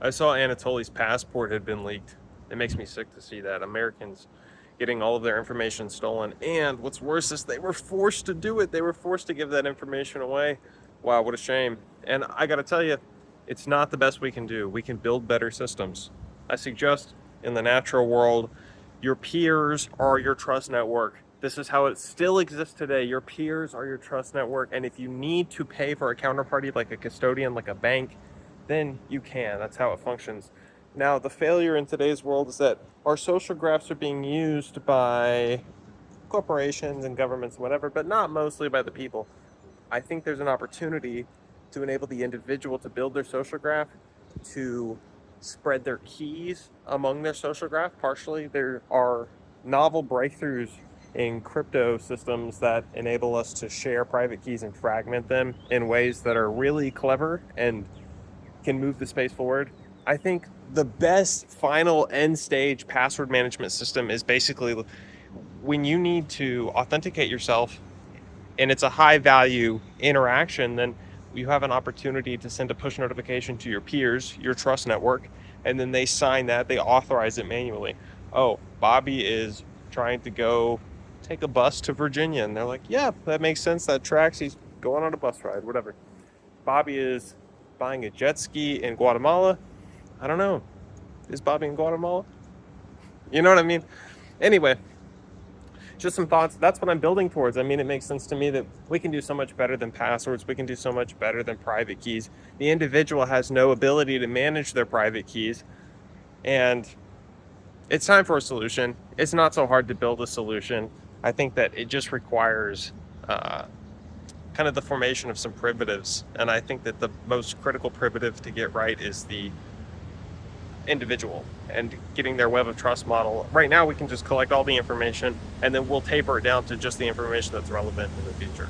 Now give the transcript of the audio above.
I saw Anatoly's passport had been leaked. It makes me sick to see that. Americans getting all of their information stolen. And what's worse is they were forced to do it. They were forced to give that information away. Wow, what a shame. And I gotta tell you, it's not the best we can do. We can build better systems. I suggest in the natural world, your peers are your trust network. This is how it still exists today. Your peers are your trust network. And if you need to pay for a counterparty like a custodian, like a bank, then you can. That's how it functions. Now, the failure in today's world is that our social graphs are being used by corporations and governments and whatever, but not mostly by the people. I think there's an opportunity to enable the individual to build their social graph, to spread their keys among their social graph. Partially, there are novel breakthroughs in crypto systems that enable us to share private keys and fragment them in ways that are really clever and can move the space forward. I think the best final end stage password management system is basically when you need to authenticate yourself and it's a high value interaction, then you have an opportunity to send a push notification to your peers, your trust network, and then they sign that, they authorize it manually. Oh, Bobby is trying to go take a bus to Virginia. And they're like, yeah, that makes sense. That tracks. He's going on a bus ride, whatever. Bobby is buying a jet ski in Guatemala. I don't know. Is Bobby in Guatemala? You know what I mean? Anyway, just some thoughts. That's what I'm building towards. I mean, it makes sense to me that we can do so much better than passwords. We can do so much better than private keys. The individual has no ability to manage their private keys. And it's time for a solution. It's not so hard to build a solution. I think that it just requires kind of the formation of some primitives. And I think that the most critical primitive to get right is the individual and getting their web of trust model. Right now, we can just collect all the information and then we'll taper it down to just the information that's relevant in the future.